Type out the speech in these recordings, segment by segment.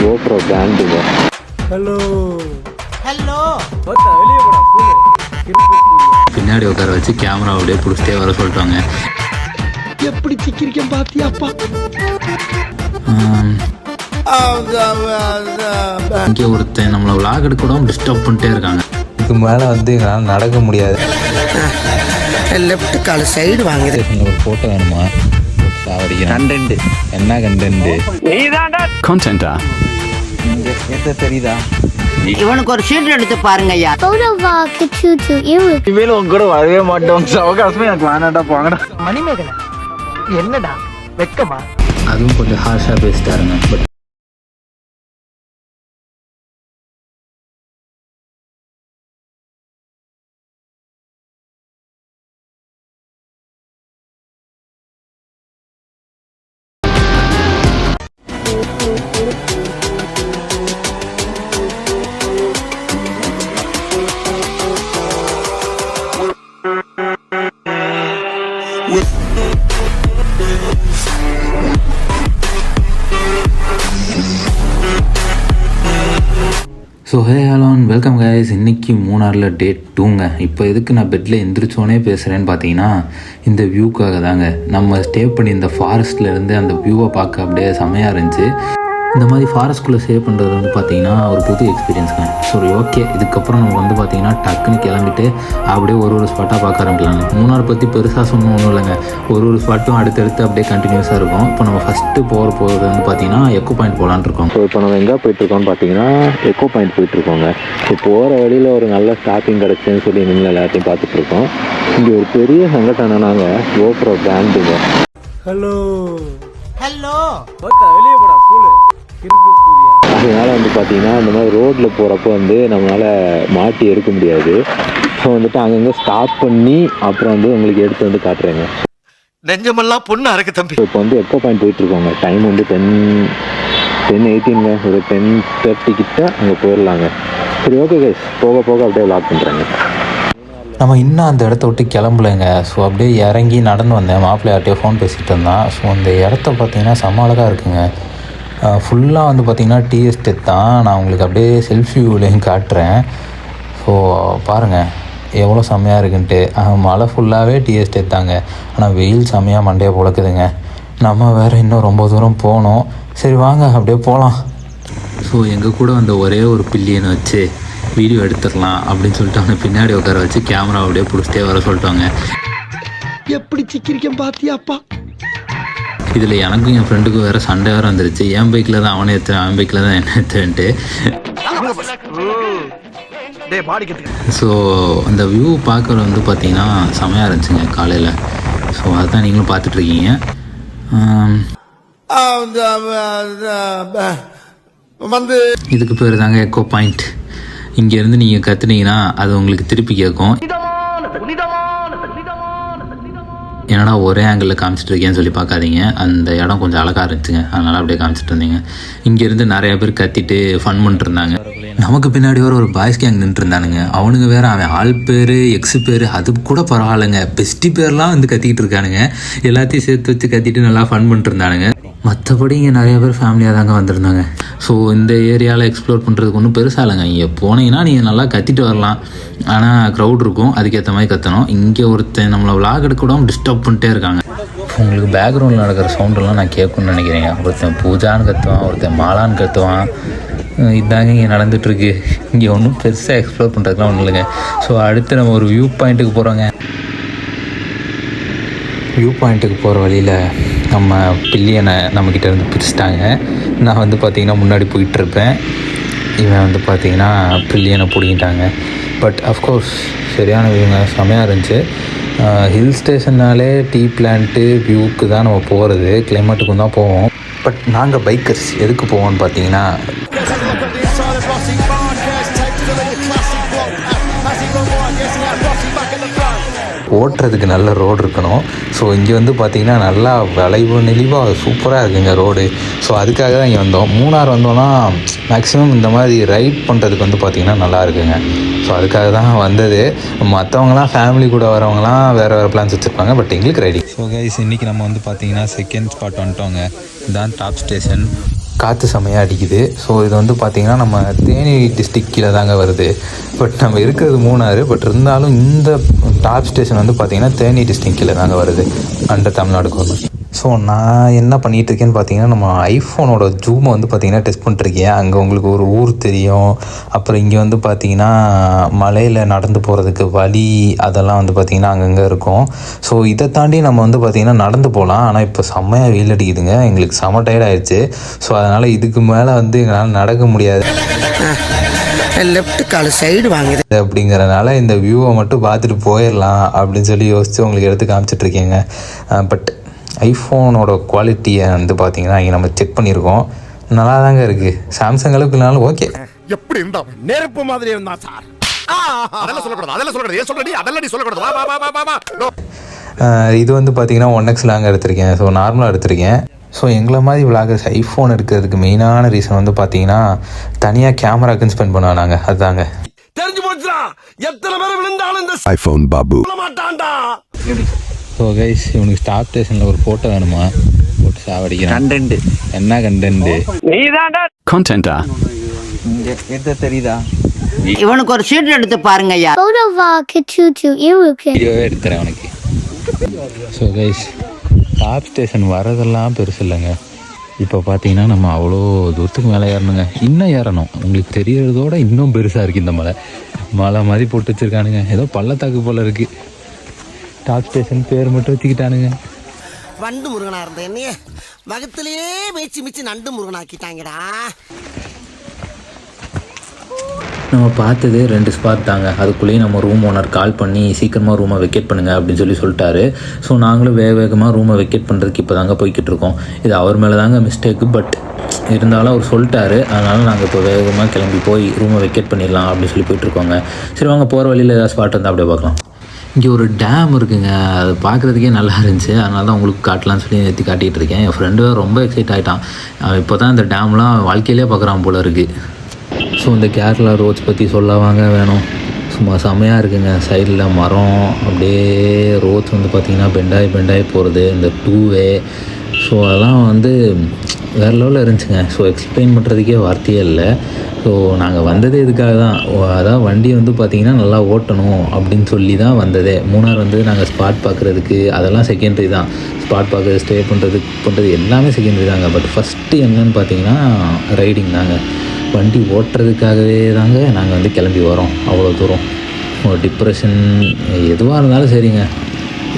GoPro பிராண்டுங்க. Hello hello வெளியே போடா பின்னாடி உட்கார வச்சு கேமராவோடய பிடிச்சிட்டே வர சொல்லிட்டாங்க. எப்படி சிக்கிரிக்கம் பாத்தியாப்பா? இங்கே ஒருத்தன் நம்மளை விளாக் எடுக்க கூட டிஸ்டர்ப் பண்ணிட்டே இருக்காங்க. இதுக்கு மேலே வந்து எங்களால் நடக்க முடியாது. லெஃப்ட் கால் சைடு வாங்குது. ஒரு ஃபோட்டோ வேணுமா? கண்டென்ட் என்ன கண்டென்ட்? கண்டென்ட்டா? எத்த தெரியுதா? இவனுக்கு ஒரு ஷீட் எடுத்து பாருங்க ஐயா. இனிமேல் உங்க கூட வரவே மாட்டோம். அவகாசமே எனக்கு வேணாண்டா போங்கடா. மணிமேகலை என்னடா வெக்கமா? அதுவும் கொஞ்சம் ஹார்ஷாக பேசிட்டாருங்க. But so hey hello welcome guys. இன்றைக்கி மூணாரில் டே 2ங்க. இப்போ எதுக்கு நான் பெட்டில் எந்திரிச்சோன்னே பேசுகிறேன்னு பார்த்தீங்கன்னா இந்த வியூக்காக தாங்க. நம்ம ஸ்டே பண்ணி இந்த ஃபாரஸ்ட்லேருந்து அந்த வியூவை பார்க்க அப்படியே செமையாக இருந்துச்சு. இந்த மாதிரி ஃபாரஸ்ட்குள்ளே ஸ்டே பண்ணுறது வந்து பார்த்திங்கன்னா ஒரு புது எக்ஸ்பீரியன்ஸுங்க. சரி ஓகே, இதுக்கப்புறம் நம்ம வந்து பார்த்திங்கன்னா டக்குன்னு கிளம்பிட்டு அப்படியே ஒரு ஸ்பாட்டாக பார்க்க ஆரம்பிக்கலாங்க. மூணார் பற்றி பெருசாக சொன்ன ஒன்றும் இல்லைங்க. ஒரு ஸ்பாட்டும் அடுத்தடுத்து அப்படியே கண்டினியூஸாக இருக்கும். இப்போ நம்ம ஃபஸ்ட்டு போகிறது வந்து பார்த்திங்கன்னா எக்கோ பாயிண்ட் போகலான்னு இருக்கோம். ஸோ இப்போ நம்ம எங்கே போயிட்டுருக்கோம்னு பார்த்தீங்கன்னா எக்கோ பாயிண்ட் போயிட்டுருக்கோங்க. இப்போ போகிற வழியில் ஒரு நல்ல ஸ்டாப்பிங் கிடச்சுன்னு சொல்லி நீங்கள் எல்லாத்தையும் பார்த்துட்ருக்கோம். இங்கே ஒரு பெரிய சங்கடம் என்னன்னாங்க GoPro பிராண்டுங்க. ஹலோ ஹலோ வெளியே போடா அதனால வந்து பார்த்தீங்கன்னா இந்த மாதிரி ரோட்டில் போகிறப்போ வந்து நம்மளால் மாட்டி எடுக்க முடியாது. ஸோ வந்துட்டு அங்கங்கே ஸ்டாப் பண்ணி அப்புறம் வந்து உங்களுக்கு எடுத்து வந்து காட்டுறேங்க. நெஞ்சமெல்லாம் பொண்ணு அறக்கு தம்பி. இப்போ வந்து எக்கோ பாயிண்ட் போயிட்டுருக்கோங்க. டைம் வந்து 10:18ங்க. ஒரு 10:30 கிட்ட அங்கே போயிடலாங்க. சரி ஓகே கைஸ், போக போக அப்படியே லாக் பண்ணுறாங்க. நம்ம இன்னும் அந்த இடத்த விட்டு கிளம்பலைங்க. ஸோ அப்படியே இறங்கி நடந்து வந்தேன். மாப்பிள்ளையார்ட்டே ஃபோன் பேசிகிட்டு இருந்தான். ஸோ அந்த இடத்த பார்த்தீங்கன்னா செம்ம அழகாக இருக்குங்க. ஃபுல்லாக வந்து பார்த்திங்கன்னா டீ எஸ்டேட் தான். நான் உங்களுக்கு அப்படியே செல்ஃபி வியூலையும் காட்டுறேன். ஸோ பாருங்கள் எவ்வளோ செம்மையாக இருக்குன்ட்டு. மழை ஃபுல்லாகவே டீ எஸ்டேட் தாங்க. ஆனால் வெயில் செம்மையாக மண்டையை பொழக்குதுங்க. நம்ம வேறு இன்னும் ரொம்ப தூரம் போகணும். சரி வாங்க அப்படியே போகலாம். ஸோ எங்கள் கூட வந்த ஒரே ஒரு பில்லியனை வச்சு வீடியோ எடுத்துடலாம் அப்படின்னு சொல்லிட்டு அவனை பின்னாடி உட்கார வச்சு கேமரா அப்படியே பிடிச்சிட்டே வர சொல்லிட்டாங்க. எப்படி சிக்கிரிக்கம் பாத்தியாப்பா? இதில் எனக்கும் என் ஃப்ரெண்டுக்கும் வேறு சண்டை வேறு வந்துருச்சு. என் பைக்கில் தான் அவனை ஏற்றுவேன், அவன் பைக்கில் தான் என்ன ஏற்றுவேன்ட்டு. ஸோ அந்த வியூ பார்க்குற வந்து பார்த்திங்கன்னா செமையாக இருந்துச்சுங்க காலையில். ஸோ அதுதான் நீங்களும் பார்த்துட்ருக்கீங்க. வந்து இதுக்கு பேர் தாங்க எக்கோ பாயிண்ட். இங்கேருந்து நீங்கள் கற்றுனீங்கன்னா அது உங்களுக்கு திருப்பி கேட்கும். என்னடா ஒரே ஆங்கிளில் காமிச்சிட்டு இருக்கேன்னு சொல்லி பார்க்காதீங்க. அந்த இடம் கொஞ்சம் அழகாக இருந்துச்சுங்க, அதனால் அப்படியே காமிச்சிட்டு இருந்தீங்க. இங்கேருந்து நிறைய பேர் கத்திட்டு ஃபன் பண்ணிட்டு இருந்தாங்க. நமக்கு பின்னாடி ஒரு பாய்ஸ் கேங் நின்றுட்டு இருந்தானுங்க. அவனுங்க வேறு அவன் ஆள் பேர் எக்ஸு பேர் அது கூட பரவாயில்லைங்க. பெஸ்டி பேர்லாம் வந்து கத்திக்கிட்டு இருக்கானுங்க. எல்லாத்தையும் சேர்த்து வச்சு கத்திட்டு நல்லா ஃபன் பண்ணிட்டு இருந்தானுங்க. மற்றபடி இங்கே நிறைய பேர் ஃபேமிலியாக தாங்க வந்திருந்தாங்க. ஸோ இந்த ஏரியாவில் எக்ஸ்ப்ளோர் பண்ணுறதுக்கு ஒன்றும் பெருசாக இல்லைங்க. இங்கே போனீங்கன்னா நீங்கள் நல்லா கத்திட்டு வரலாம். ஆனால் க்ரௌட் இருக்கும், அதுக்கேற்ற மாதிரி கற்றணும். இங்கே ஒருத்தன் நம்மளை விளாக் எடுக்க கூட டிஸ்டர்ப் பண்ணிட்டே இருக்காங்க. உங்களுக்கு பேக்ரவுண்டில் நடக்கிற சவுண்டெல்லாம் நான் கேட்கணும்னு நினைக்கிறேங்க. ஒருத்தன் பூஜான்னு கற்றுவான், ஒருத்தன் மாலான்னு கற்றுவான். இதாங்க இங்கே நடந்துகிட்ருக்கு. இங்கே ஒன்றும் பெருசாக எக்ஸ்ப்ளோர் பண்ணுறதுக்குலாம் ஒன்றும் இல்லைங்க. ஸோ அடுத்து நம்ம ஒரு வியூ பாயிண்ட்டுக்கு போகிறோங்க. வியூ பாயிண்ட்டுக்கு போகிற வழியில் நம்ம பில்லியனை நம்மக்கிட்ட இருந்து பிரிச்சுட்டாங்க. நான் வந்து பார்த்திங்கன்னா முன்னாடி போயிட்டுருப்பேன். இவன் வந்து பார்த்திங்கன்னா பில்லியனை பிடிங்கிட்டாங்க. பட் அஃப்கோர்ஸ் சரியான வியூங்க, செமையாக இருந்துச்சு. ஹில் ஸ்டேஷன்னாலே டீ பிளான்ட்டு வியூவுக்கு தான் நம்ம போகிறது, கிளைமேட்டுக்கும் தான் போவோம். பட் நாங்கள் பைக்கர்ஸ் எதுக்கு போவோம்னு பார்த்தீங்கன்னா ஓட்டுறதுக்கு நல்ல ரோடு இருக்கணும். ஸோ இங்கே வந்து பார்த்திங்கன்னா நல்லா வளைவு நெளிவாக சூப்பராக இருக்குங்க ரோடு. ஸோ அதுக்காக தான் இங்கே வந்தோம். மூணார் வந்தோன்னா மேக்ஸிமம் இந்த மாதிரி ரைட் பண்ணுறதுக்கு வந்து பார்த்திங்கன்னா நல்லா இருக்குங்க. ஸோ அதுக்காக தான் வந்தது. மற்றவங்களாம் ஃபேமிலி கூட வரவங்களாம் வேறு பிளான்ஸ் வச்சுருப்பாங்க. பட் எங்களுக்கு ரைடிங். ஸோ கைஸ் இன்றைக்கி நம்ம வந்து பார்த்திங்கன்னா செகண்ட் ஸ்பாட் வந்துட்டோங்க. இதுதான் டாப் ஸ்டேஷன். காற்று செமையாக அடிக்குது. ஸோ இது வந்து பார்த்திங்கன்னா நம்ம தேனி டிஸ்ட்ரிக் கீழே தாங்க வருது. பட் நம்ம இருக்கிறது மூணாறு. பட் இருந்தாலும் இந்த டாப் ஸ்டேஷன் வந்து பார்த்திங்கன்னா தேனி டிஸ்ட்ரிக் கீழே தாங்க வருது அண்டர் தமிழ்நாடு கவர்மெண்ட். ஸோ நான் என்ன பண்ணிகிட்ருக்கேன்னு பார்த்தீங்கன்னா நம்ம ஐஃபோனோட ஜூமை வந்து பார்த்திங்கன்னா டெஸ்ட் பண்ணிட்டுருக்கேன். அங்கே உங்களுக்கு ஒரு ஊர் தெரியும். அப்புறம் இங்கே வந்து பார்த்திங்கன்னா மலையில் நடந்து போகிறதுக்கு வழி அதெல்லாம் வந்து பார்த்திங்கன்னா அங்கங்கே இருக்கும். ஸோ இதை தாண்டி நம்ம வந்து பார்த்திங்கன்னா நடந்து போகலாம். ஆனால் இப்போ செம்மையாக வெயில் அடிக்குதுங்க. எங்களுக்கு செம்ம டயர்ட் ஆயிடுச்சு. ஸோ அதனால் இதுக்கு மேலே வந்து எங்களால் நடக்க முடியாது. லெஃப்ட் கால் சைடு வாங்குது அப்படிங்கிறனால இந்த வியூவை மட்டும் பார்த்துட்டு போயிடலாம் அப்படின்னு சொல்லி யோசித்து உங்களுக்கு எடுத்து காமிச்சிட்ருக்கேங்க. பட் ஐஃபோனோட குவாலிட்டியை வந்து பார்த்திங்கன்னா இங்கே நம்ம செக் பண்ணியிருக்கோம். நல்லா தாங்க இருக்குது. சாம்சங் அளவுக்கு இல்லைனாலும் ஓகே. எப்படி இருந்தா நெருப்பு மாதிரி இருந்தா சார். அதெல்லாம் சொல்லக்கூடாது ஏன் சொல்றடி அதெல்லாம் நீ சொல்லக்கூடாது. இது வந்து பார்த்திங்கன்னா 1X லாங்க எடுத்திருக்கேன். ஸோ நார்மலாக எடுத்திருக்கேன். ஸோ எங்களை மாதிரி விளாகர்ஸ் ஐஃபோன் எடுக்கிறதுக்கு மெயினான ரீசன் வந்து பார்த்தீங்கன்னா தனியாக கேமராக்குன்னு ஸ்பெண்ட் பண்ணுவோம் நாங்கள். அதுதாங்க தெரிஞ்சு போச்சுடா. எத்தனை பேர் விழுந்தாலும் இந்த iPhone Babu. மாட்டான்டா. ஸோ கைஸ் இவனுக்கு ஸ்டாப் ஸ்டேஷனில் ஒரு ஃபோட்டோ வேணுமா? போட்டு சாவடிக்கிறேன். கண்டென்ட் என்ன கண்டென்ட்? Contenta. எது தெரியுதா? இவனுக்கு ஒரு சீட் எடுத்து பாருங்க ஐயா. வீடியோவே எடுத்துறேன் அவனுக்கு. ஸோ கைஸ் டாப் ஸ்டேஷன் வரதெல்லாம் பெருசு இல்லைங்க. இப்போ பார்த்தீங்கன்னா நம்ம அவ்வளோ தூரத்துக்கு மேலே ஏறணுங்க. இன்னும் ஏறணும். உங்களுக்கு தெரியறதோட இன்னும் பெருசாக இருக்குது இந்த மலை. மலை மாதிரி போட்டு வச்சுருக்கானுங்க. ஏதோ பள்ளத்தாக்கு போல் இருக்குது. டாப் ஸ்டேஷன் பேர் மட்டும் வச்சுக்கிட்டானுங்க. வண்டு முருகனா இருந்த என்னைய வகத்திலேயே மிச்சு நண்டு முருகனாக்கிட்டாங்கடா. நம்ம பார்த்தது 2 ஸ்பாட் தாங்க. அதுக்குள்ளேயே நம்ம ரூம் ஓனர் கால் பண்ணி சீக்கிரமாக ரூமை வெக்கேட் பண்ணுங்கள் அப்படின்னு சொல்லிட்டாரு. ஸோ நாங்களும் வேகமாக ரூமை வெக்கேட் பண்ணுறதுக்கு இப்போ தாங்க போய்கிட்டு இருக்கோம். இது அவர் மேலே தாங்க மிஸ்டேக்கு. பட் இருந்தாலும் அவர் சொல்லிட்டாரு. அதனால் நாங்கள் இப்போ வேகமாக கிளம்பி போய் ரூமை வெக்கேட் பண்ணிடலாம் அப்படின்னு சொல்லி போயிட்டுருக்கோங்க. சரி வாங்க, போகிற வழியில் ஏதாவது ஸ்பாட் இருந்தால் அப்படியே பார்க்கலாம். இங்கே ஒரு டேம் இருக்குங்க. அது பார்க்குறதுக்கே நல்லா இருந்துச்சு. அதனால தான் உங்களுக்கு காட்டலான்னு சொல்லி நேற்று காட்டிகிட்டு இருக்கேன். என் ஃப்ரெண்டு ரொம்ப எக்ஸைட் ஆகிட்டான். இப்போ தான் இந்த டேம்லாம் வாழ்க்கையிலே பார்க்குறான் போல இருக்குது. ஸோ இந்த கேரளா ரோட்ஸ் பற்றி சொல்லவாங்க வேணும். சும்மா செம்மையாக இருக்குங்க. சைடில் மரம், அப்படியே ரோட்ஸ் வந்து பார்த்திங்கன்னா பெண்டாகி போகிறது. இந்த 2-வே ஸோ அதெல்லாம் வந்து வேறு லெவலில் இருந்துச்சுங்க. ஸோ எக்ஸ்பிளைன் பண்ணுறதுக்கே வார்த்தையே இல்லை. ஸோ நாங்கள் வந்ததே இதுக்காக தான். அதான் வண்டி வந்து பார்த்திங்கன்னா நல்லா ஓட்டணும் அப்படின்னு சொல்லி தான் வந்ததே. மூணார் வந்து நாங்கள் ஸ்பாட் பார்க்குறதுக்கு அதெல்லாம் செகண்டரி தான். ஸ்பாட் பார்க்குறது, ஸ்டே பண்ணுறது எல்லாமே செகண்டரி தாங்க. பட் ஃபஸ்ட்டு என்னன்னு பார்த்தீங்கன்னா ரைடிங் தாங்க. வண்டி ஓட்டுறதுக்காகவே தாங்க நாங்கள் வந்து கிளம்பி வரோம் அவ்வளோ தூரம். டிப்ரெஷன் எதுவாக இருந்தாலும் சரிங்க,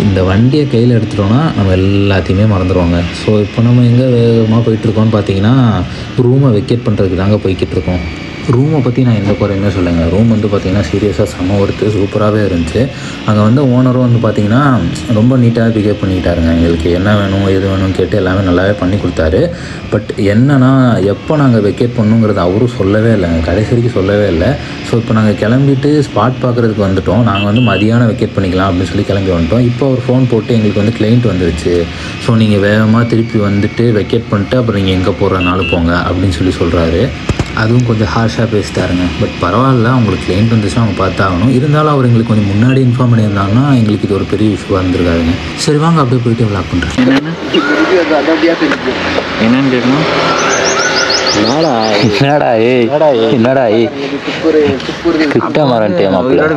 இந்த வண்டியை கையில் எடுத்துட்டோன்னா நம்ம எல்லாத்தையுமே மறந்துடுவோங்க. ஸோ இப்போ நம்ம எங்கே வேகமாக போயிட்டுருக்கோம்னு பார்த்தீங்கன்னா ரூமை வெக்கேட் பண்ணுறதுக்கு தாங்க போய்கிட்டு இருக்கோம். ரூமை பற்றி நான் எந்த குறையுமே சொல்லுங்க. ரூம் வந்து பார்த்திங்கன்னா சீரியஸாக செம்ம ஒர்த்து, சூப்பராகவே இருந்துச்சு. அங்கே வந்து ஓனரும் வந்து பார்த்திங்கன்னா ரொம்ப நீட்டாக பிஹேவ் பண்ணிக்கிட்டாருங்க. எங்களுக்கு என்ன வேணும் எது வேணும்னு கேட்டு எல்லாமே நல்லாவே பண்ணி கொடுத்தாரு. பட் என்னன்னா எப்போ நாங்கள் வெக்கேட் பண்ணுங்கிறது அவரும் சொல்லவே இல்லைங்க. கடைசி வரைக்கும் சொல்லவே இல்லை. ஸோ இப்போ நாங்கள் கிளம்பிட்டு ஸ்பாட் பார்க்குறதுக்கு வந்துவிட்டோம். நாங்கள் வந்து மதியானம் வெக்கேட் பண்ணிக்கலாம் அப்படின்னு சொல்லி கிளம்பி வந்துட்டோம். இப்போ ஒரு ஃபோன் போட்டு எங்களுக்கு வந்து கிளைண்ட் வந்துருச்சு. ஸோ நீங்கள் வேகமாக திருப்பி வந்துட்டு வெக்கேட் பண்ணிட்டு அப்புறம் நீங்கள் எங்கே போகிறனாலும் போங்க அப்படின்னு சொல்கிறாரு. அதுவும் கொஞ்சம் ஹார்ஷாக பேசிட்டாருங்க. பட் பரவாயில்ல, அவங்களுக்கு கிளைண்ட் வந்துச்சுன்னா அவங்க பார்த்தாகணும். இருந்தாலும் அவர் எங்களுக்கு கொஞ்சம் முன்னாடி இன்ஃபார்ம் பண்ணியிருந்தாங்கன்னா எங்களுக்கு இது ஒரு பெரிய இஷ்யூவாக இருந்திருக்காருங்க. சரி வாங்க அப்படியே போயிட்டு விளாக் பண்ணுறேன். என்னன்னு கேட்கணும்.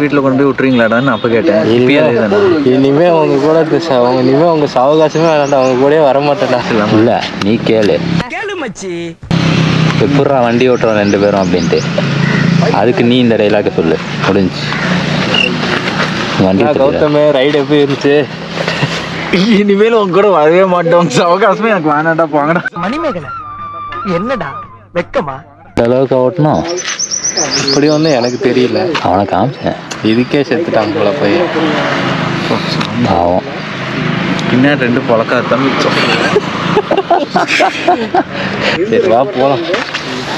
வீட்டில் கொண்டு போய் விட்டுறீங்களாடான்னு அப்போ கேட்டேன். இனிமே அவங்க கூட இனிமே அவங்க சாவகாசமே வேண்டாம். அவங்க கூட வரமாட்டேன்டா. இல்லை நீ கேளு மச்சி. எப்பட்றா வண்டி ஓட்டுறோம் 2 பேரும் அப்படின்ட்டு. அதுக்கு நீ இந்த டைலாக சொல்லு, முடிஞ்சு. வண்டி கௌதமே ரைடு எப்படி இருந்துச்சு? இனிமேல் உங்க கூட வரவே மாட்டோம். அவகாசமே எனக்கு வேணாண்டா, போங்கடா. மணிமேகலை என்னடா வெக்கமா? இந்த அளவுக்கு ஓட்டணும் இப்படி ஒன்றும் எனக்கு தெரியல. அவனை காமிச்சேன். இதுக்கே செத்துட்டாங்க போல போய். ஆகும் பின்னாடி 2 பொழக்காத்தான் மிச்சம். சரி வா போகலாம்.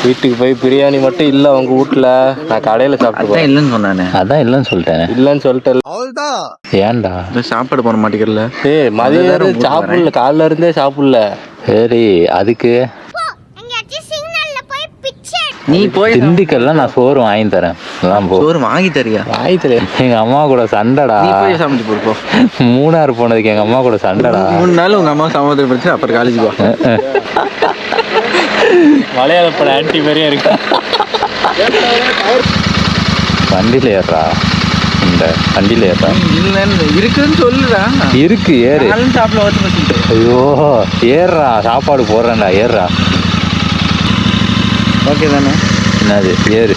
வீட்டுக்கு போய் பிரியாணி மட்டும் இல்லை அவங்க வீட்டில். நான் கடையில் சாப்பிட்டு இல்லைன்னு சொன்னானே. அதான் இல்லைன்னு சொல்லிட்டேன். இல்லைன்னு சொல்லிட்டேன். ஏன்டா சாப்பாடு போட மாட்டேங்கல? மதியம் சாப்பிடல, காலைல இருந்தே சாப்பிடல. சரி அதுக்கு நீ போய் திண்டுக்கல்லாம் நான் சோறு வாங்கி தரேன். சோறு வாங்கி தரியா? வாங்கி தரேன். எங்க அம்மா கூட சண்டைடா. போய் சமைச்சு கொடுப்போம். மூணாறு போனதுக்கு எங்க அம்மா கூட சண்டைடா. 3 நாள் உங்க அம்மா சமாதானம் பிரச்சனை. அப்புறம் காலேஜ் போ. மலையாள பட ஆன்டி மாதிரியே இருக்கு. வண்டியில் ஏறா, இந்த வண்டியில் ஏறா இல்லைன்னு இருக்குன்னு சொல்லுடா. இருக்கு, ஏறு. டாப்ல ஓட்டு வச்சுட்டு ஐயோ ஏறுறா, சாப்பாடு போடுறேன்டா, ஏறுறா. ஓகே தானே? என்னது ஏறு,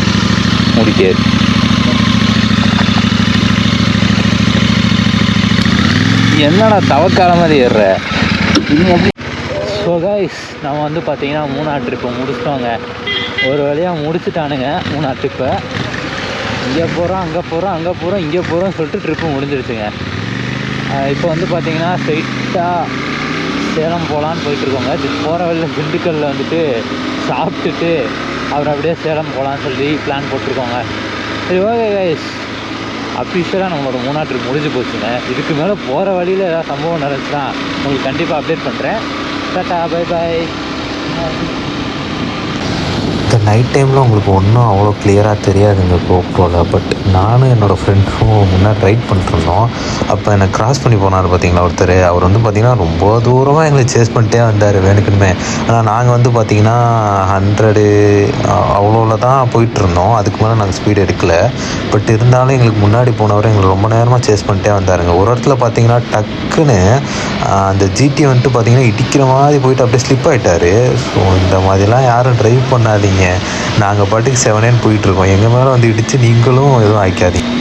முடிக்க ஏறு. என்னடா தவக்கால மாதிரி ஏறுற? ஸோ கைஸ், நம்ம வந்து பார்த்தீங்கன்னா மூணார் ட்ரிப்பை முடிச்சிட்டோங்க. ஒரு வழியாக முடிச்சுட்டானுங்க மூணார் ட்ரிப்பை. இங்கே போகிறோம், அங்கே போகிறோம், அங்கே போகிறோம், இங்கே போகிறோம்னு சொல்லிட்டு ட்ரிப்பு முடிஞ்சிருச்சுங்க. இப்போ வந்து பார்த்தீங்கன்னா ஸ்ட்ரைட்டாக சேலம் போகலான்னு போயிட்டுருக்கோங்க. போகிற வழியில் திண்டுக்கல்லில் வந்துட்டு சாப்பிட்டுட்டு அப்புறம் அப்படியே சேலம் போகலான்னு சொல்லி பிளான் போட்டிருக்கோங்க. சரி ஓகே கைஸ், அஃபிஷியலாக நம்மளோட மூணார் ட்ரிப் முடிஞ்சு போச்சுங்க. இதுக்கு மேலே போகிற வழியில் ஏதாவது சம்பவம் நடந்துச்சுன்னா உங்களுக்கு கண்டிப்பாக அப்டேட் பண்ணுறேன். Tata, bye bye. இந்த நைட் டைமில் உங்களுக்கு ஒன்றும் அவ்வளோ கிளியராக தெரியாதுங்க கோப்ரோவில். பட் நானும் என்னோடய ஃப்ரெண்டும் முன்னாடி ரைட் பண்ணிட்டுருந்தோம். அப்போ என்னை கிராஸ் பண்ணி போனார் பார்த்தீங்களா ஒருத்தர். அவர் வந்து பார்த்திங்கன்னா ரொம்ப தூரமாக எங்களை சேஸ் பண்ணிட்டே வந்தார் வேணுக்குன்னு. ஆனால் நாங்கள் வந்து பார்த்திங்கன்னா 100 அவ்வளோவில் தான் போயிட்டுருந்தோம். அதுக்கு மேலே நாங்கள் ஸ்பீடு எடுக்கலை. பட் இருந்தாலும் எங்களுக்கு முன்னாடி போனவர் எங்களை ரொம்ப நேரமாக சேஸ் பண்ணிட்டே வந்தாருங்க. ஒரு இடத்துல பார்த்திங்கன்னா டக்குன்னு அந்த ஜிடி வந்துட்டு பார்த்திங்கன்னா இடிக்கிற மாதிரி போயிட்டு அப்படியே ஸ்லிப் ஆகிட்டார். ஸோ இந்த மாதிரிலாம் யாரும் ட்ரைவ் பண்ணாதீங்க. நாங்கள் பாட்டுக்கு 7 போயிட்டுருக்கோம். எங்கள் மேலே வந்து இடித்து நீங்களும் எதுவும் ஆயிக்காதீங்க.